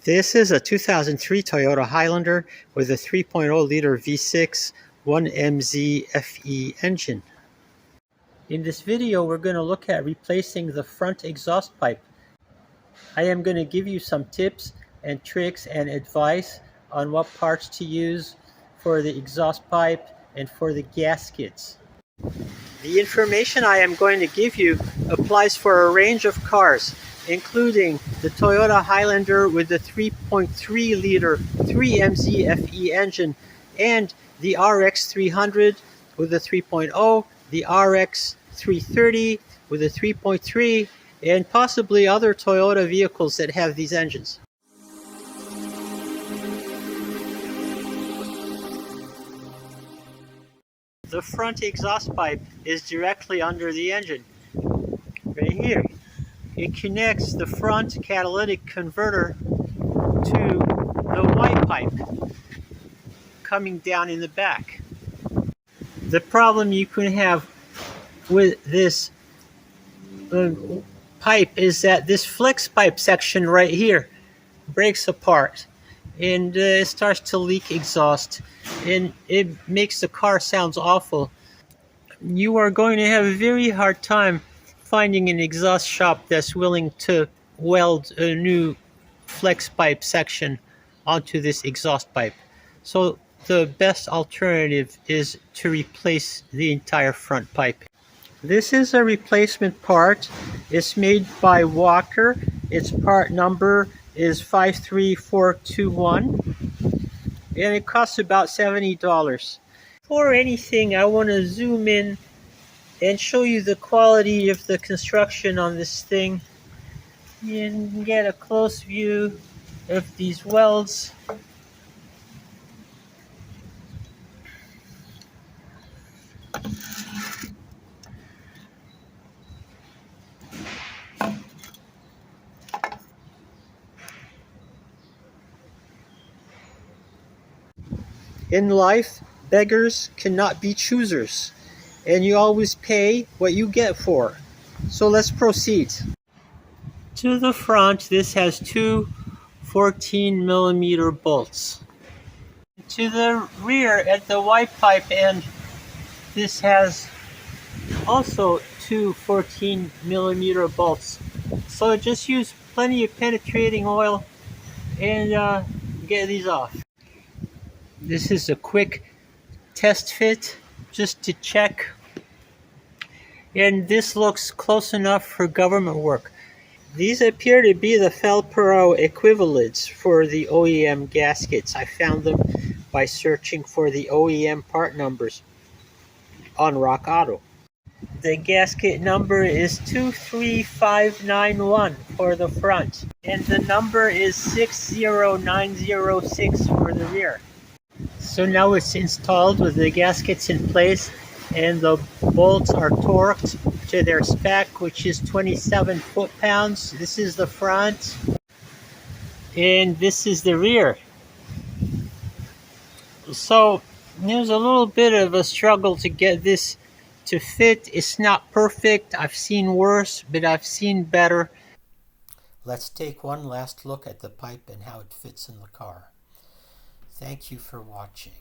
This is a 2003 Toyota Highlander with a 3.0-liter V6 1mz-fe engine. In this video, we're going to look at replacing the front exhaust pipe. I am going to give you some tips and tricks and advice on what parts to use for the exhaust pipe and for the gaskets. The information I am going to give you applies for a range of cars, including the Toyota Highlander with the 3.3-liter 3mz-fe engine and the RX300 with a 3.0, the RX330 with a 3.3, and possibly other Toyota vehicles that have these engines. The front exhaust pipe is directly under the engine, right here. It connects the front catalytic converter to the white pipe coming down in the back. The problem you can have with this pipe is that this flex pipe section right here breaks apart and it starts to leak exhaust, and it makes the car sounds awful. You are going to have a very hard time finding an exhaust shop that's willing to weld a new flex pipe section onto this exhaust pipe. So the best alternative is to replace the entire front pipe. This is a replacement part. It's made by Walker. Its part number is 53421 and it costs about $70. Before anything, I want to zoom in and show you the quality of the construction on this thing. You can get a close view of these welds. In life, beggars cannot be choosers, and you always pay what you get for. So let's proceed. To the front, this has two 14mm bolts. To the rear, at the white pipe end, this has also two 14mm bolts. So just use plenty of penetrating oil and get these off. This is a quick test fit just to check, and this looks close enough for government work. These appear to be the Felpro equivalents for the OEM gaskets. I found them by searching for the OEM part numbers on Rock Auto. The gasket number is 23591 for the front, and the number is 60906 for the rear. So now it's installed with the gaskets in place and the bolts are torqued to their spec, which is 27 foot-pounds. This is the front and this is the rear. So there's a little bit of a struggle to get this to fit. It's not perfect. I've seen worse, but I've seen better. Let's take one last look at the pipe and how it fits in the car. Thank you for watching.